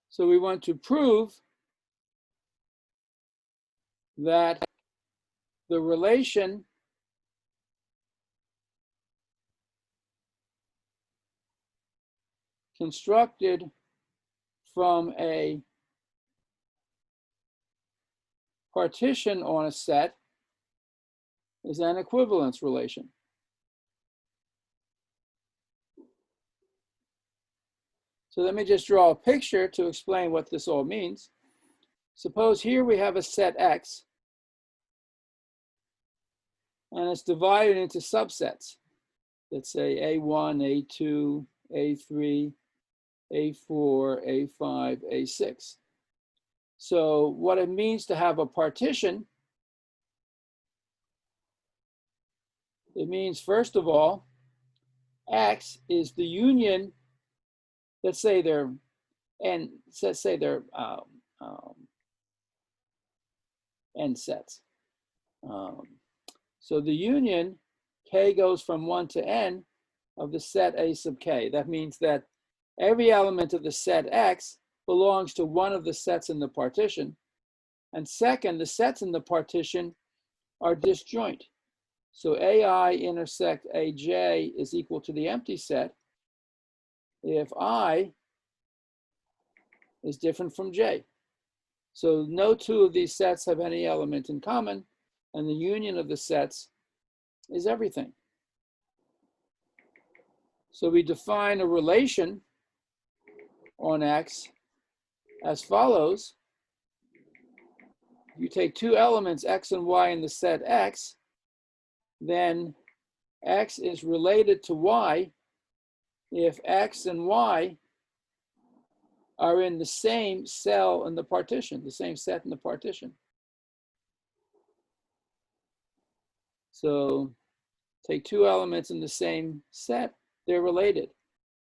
So we want to prove that the relation constructed from a partition on a set is an equivalence relation. So let me just draw a picture to explain what this all means. Suppose here we have a set X, and it's divided into subsets. Let's say A1, A2, A3, A4, A5, A6. So what it means to have a partition, it means, first of all, X is the union, let's say they're n sets. So the union, K goes from 1 to n of the set A sub K. That means that every element of the set X belongs to one of the sets in the partition. And second, the sets in the partition are disjoint. So AI intersect AJ is equal to the empty set if I is different from J. So no two of these sets have any element in common, and the union of the sets is everything. So we define a relation on X as follows. You take two elements, X and Y, in the set X, then X is related to Y if X and Y are in the same cell in the partition, the same set in the partition. So take two elements in the same set, they're related.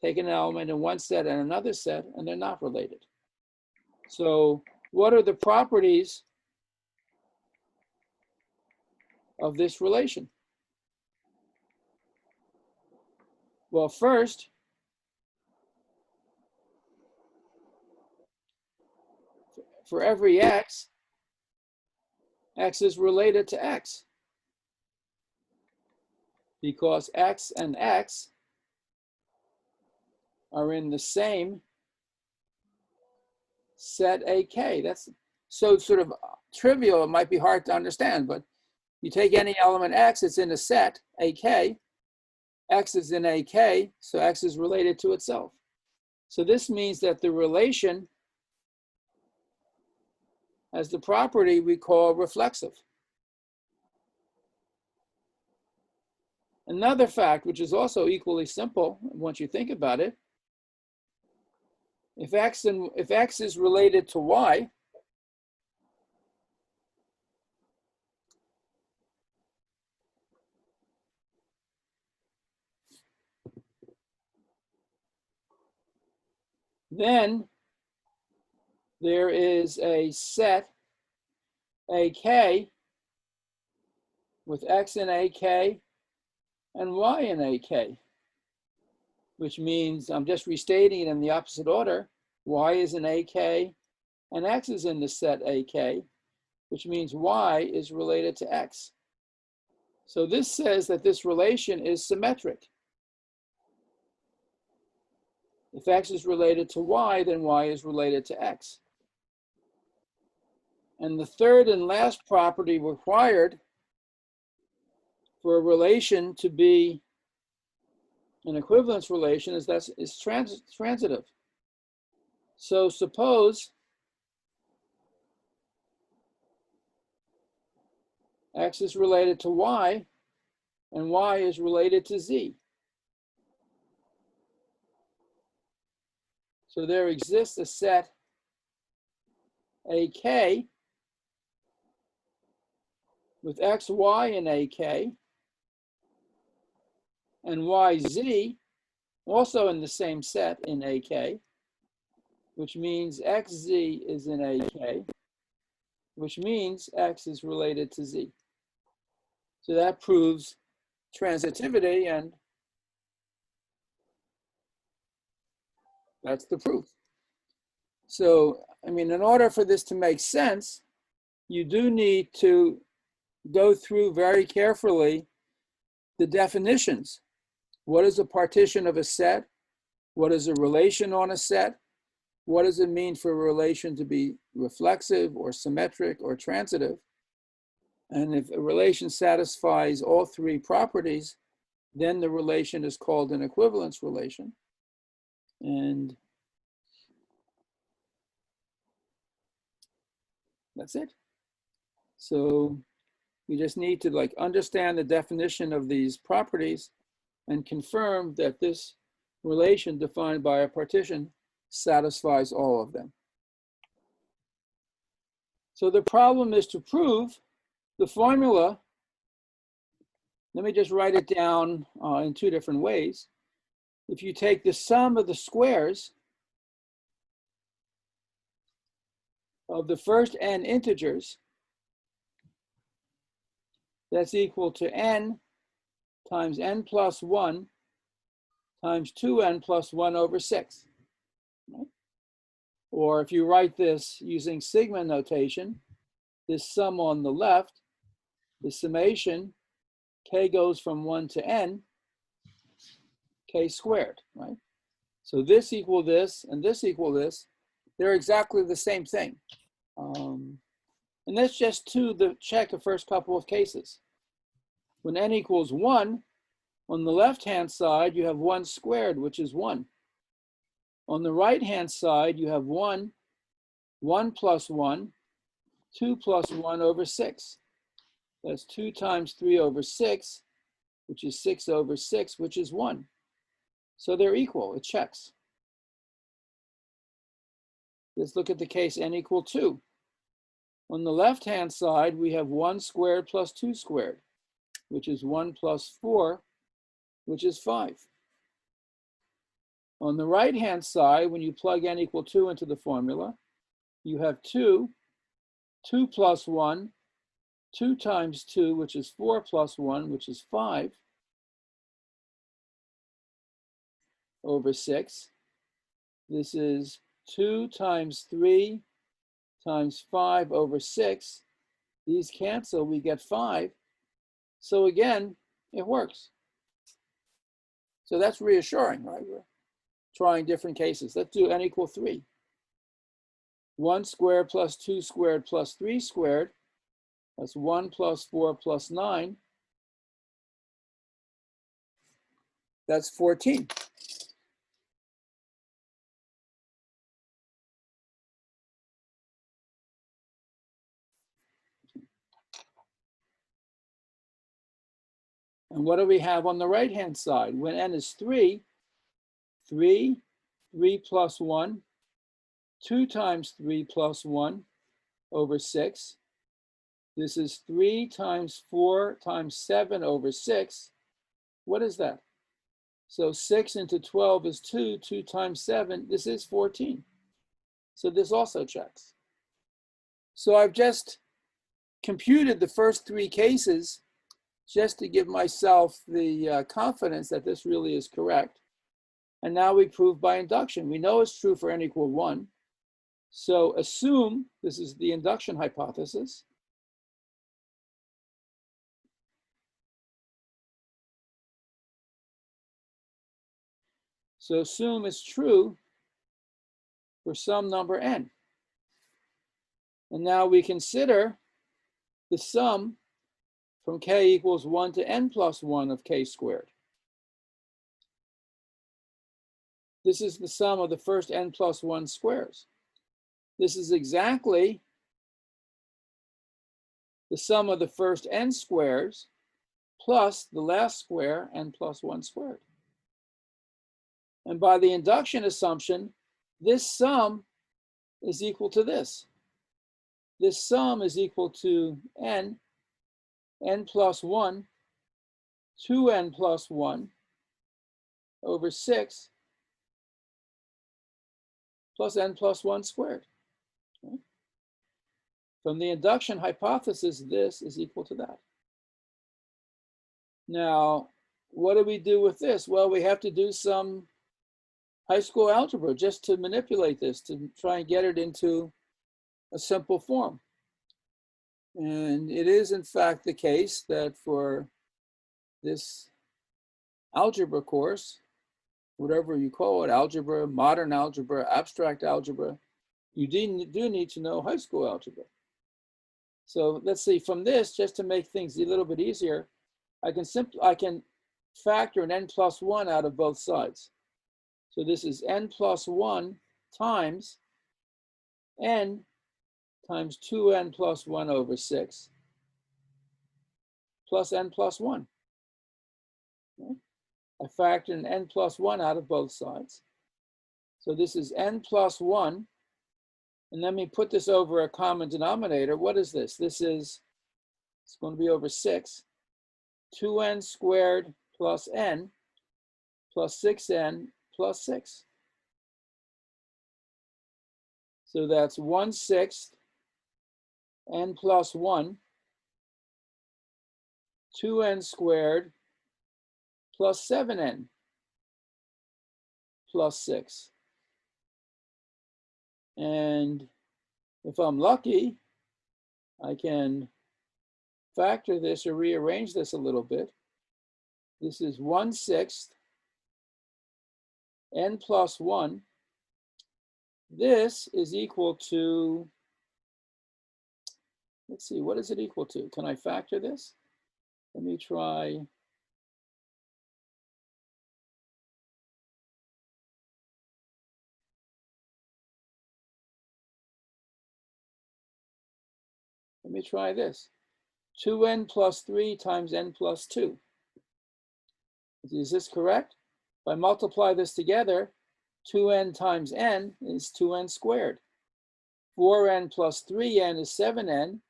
Take an element in one set and another set, and they're not related. So what are the properties of this relation? Well, first, for every X, X is related to X, because X and X are in the same set AK. That's so sort of trivial, it might be hard to understand, but you take any element X, it's in a set, AK, X is in AK, so X is related to itself. So this means that the relation has the property we call reflexive. Another fact, which is also equally simple once you think about it, if X is related to Y, then there is a set AK with X in AK and Y in AK, which means, I'm just restating it in the opposite order, Y is in AK and X is in the set AK, which means Y is related to X. So this says that this relation is symmetric. If X is related to Y, then Y is related to X. And the third and last property required for a relation to be an equivalence relation is that it's transitive. So suppose X is related to Y and Y is related to Z. So there exists a set AK with X, Y in AK and YZ also in the same set in AK, which means XZ is in AK, which means X is related to Z. So that proves transitivity, and that's the proof. So, I mean, in order for this to make sense, you do need to go through very carefully the definitions. What is a partition of a set? What is a relation on a set? What does it mean for a relation to be reflexive or symmetric or transitive? And if a relation satisfies all three properties, then the relation is called an equivalence relation. And that's it. So we just need to like understand the definition of these properties and confirm that this relation defined by a partition satisfies all of them. So the problem is to prove the formula. Let me just write it down in two different ways. If you take the sum of the squares of the first n integers, that's equal to n times n plus 1 times 2n plus 1 over 6. Right? Or if you write this using sigma notation, this sum on the left, the summation, k goes from 1 to n, k squared, right? So this equal this and this equal this. They're exactly the same thing. And that's just to check the first couple of cases. When n equals 1, on the left-hand side, you have 1 squared, which is 1. On the right-hand side, you have 1, 1 plus 1, 2 plus 1 over 6. That's 2 times 3 over 6, which is 6 over 6, which is 1. So they're equal, it checks. Let's look at the case n equal 2. On the left-hand side, we have 1 squared plus 2 squared, which is 1 plus 4, which is 5. On the right-hand side, when you plug n equal 2 into the formula, you have 2, 2 plus 1, 2 times 2, which is 4 plus 1, which is 5, over 6. This is 2 times 3 times 5 over 6. These cancel, we get 5. So again, it works. So that's reassuring, right? We're trying different cases. Let's do n equal 3. 1 squared plus 2 squared plus 3 squared. That's 1 plus 4 plus 9. That's 14. And what do we have on the right-hand side? When n is 3, 3 plus 1, 2 times 3 plus 1 over 6. This is 3 times 4 times 7 over 6. What is that? So 6 into 12 is 2. 2 times 7, this is 14. So this also checks. So I've just computed the first 3 cases just to give myself the confidence that this really is correct. And now we prove by induction. We know it's true for n equal 1. So assume, this is the induction hypothesis. So assume it's true for some number n. And now we consider the sum from k equals 1 to n plus 1 of k squared. This is the sum of the first n plus 1 squares. This is exactly the sum of the first n squares plus the last square, n plus 1 squared. And by the induction assumption, this sum is equal to this. This sum is equal to n plus 1, 2n plus 1 over 6 plus n plus 1 squared. Okay. From the induction hypothesis, this is equal to that. Now, what do we do with this? Well, we have to do some high school algebra just to manipulate this, to try and get it into a simple form. And it is in fact the case that for this algebra course, whatever you call it, algebra, modern algebra, abstract algebra, you do need to know high school algebra. So let's see, from this, just to make things a little bit easier, I can factor an n plus 1 out of both sides. So this is n plus 1 times n times 2n plus 1 over 6 plus n plus 1. Okay. I factor an n plus 1 out of both sides. So this is n plus 1. And let me put this over a common denominator. What is this? It's going to be over 6. 2n squared plus n plus 6n plus 6. So that's 1/6 n plus 1, 2n squared plus 7n plus 6. And if I'm lucky, I can factor this or rearrange this a little bit. This is 1/6 n plus 1. This is equal to, let's see, what is it equal to? Can I factor this? Let me try. Let me try this. 2n plus 3 times n plus 2. Is this correct? If I multiply this together, 2n times n is 2n squared. 4n plus 3n is 7n.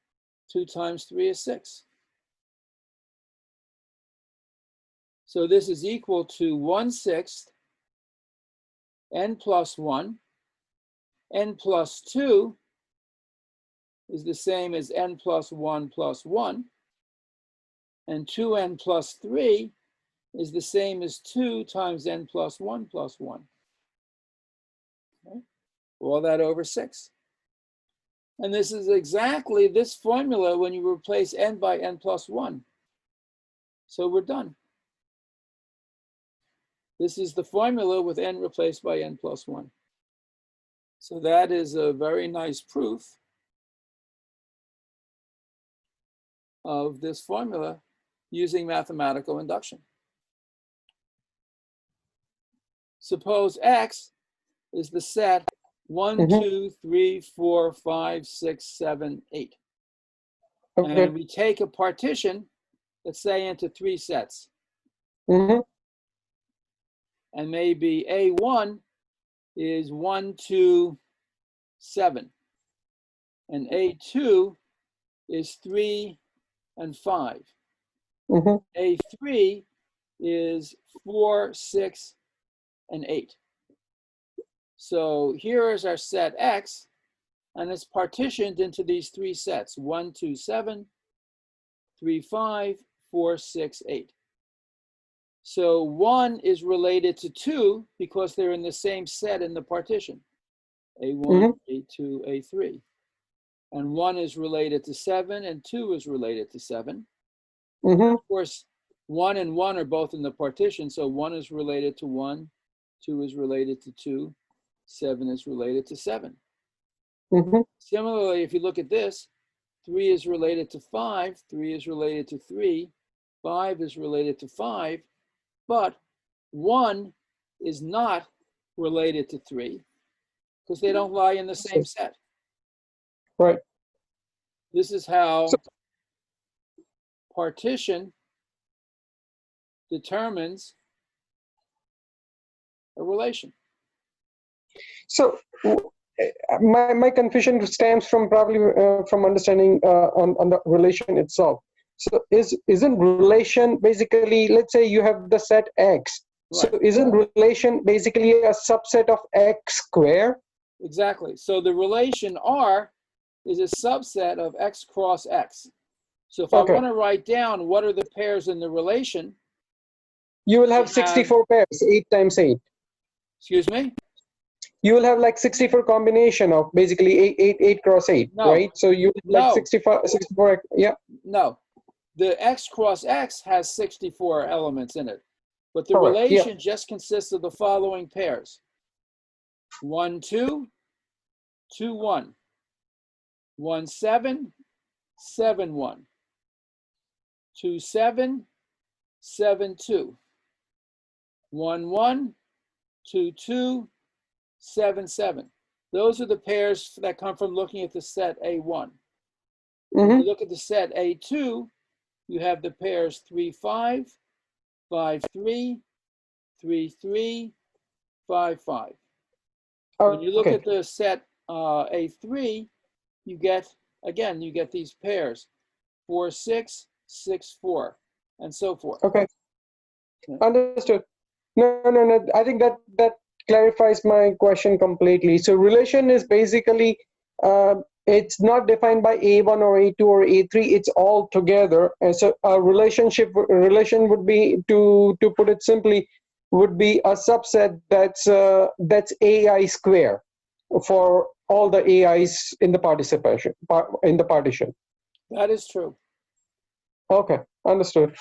2 times 3 is 6. So this is equal to 1/6 n plus 1. N plus 2 is the same as n plus 1 plus 1. And 2n plus 3 is the same as 2 times n plus 1 plus 1. Okay. All that over 6. And this is exactly this formula when you replace n by n plus 1. So we're done. This is the formula with n replaced by n plus 1. So that is a very nice proof of this formula using mathematical induction. Suppose X is the set 1, 2, 3, 4, 5, 6, 7, 8. Okay. And we take a partition, let's say, into 3 sets. And maybe A1 is 1, 2, 7. And A2 is 3 and 5. A3 is 4, 6, and 8. So here is our set X, and it's partitioned into these 3 sets: 1, 2, 7, 3, 5, 4, 6, 8. So 1 is related to 2 because they're in the same set in the partition: A1, A2, A3. And 1 is related to 7, and 2 is related to 7. Of course, 1 and 1 are both in the partition, so 1 is related to 1, 2 is related to 2, 7 is related to 7. Similarly, if you look at this, 3 is related to 5, 3 is related to 3, 5 is related to 5, but 1 is not related to 3 because they don't lie in the same set. Right. This is how partition determines a relation. So my confusion stems from probably from understanding on the relation itself. So isn't relation basically, let's say you have the set X. Right. So isn't relation basically a subset of X squared? Exactly. So the relation R is a subset of X cross X. So if I want to write down what are the pairs in the relation, you will have 64 pairs, 8 times 8. Excuse me? You will have like 64 combination of basically 8 cross 8, No. right? So you have like No. 64, yeah. No. The X cross X has 64 elements in it. But the Correct, yeah. relation just consists of the following pairs. 1, 2, 2, 1. 1, 7, 7, 1. 2, 7, 7, 2. 1, 1, 2, 2, 7, 7. Those are the pairs that come from looking at the set A1. When you look at the set A2, you have the pairs 3, 5, 5, 3, 3, 3, 5, 5. When you look Okay. at the set A3, you get, again, you get these pairs 4, 6, 6, 4, and so forth. Okay. Yeah. Understood. No. I think that clarifies my question completely. So relation is basically it's not defined by A1 or A2 or A3. It's all together. And so a relation would be, to put it simply, would be a subset that's AI square for all the AIs in the partition. That is true. Okay, understood.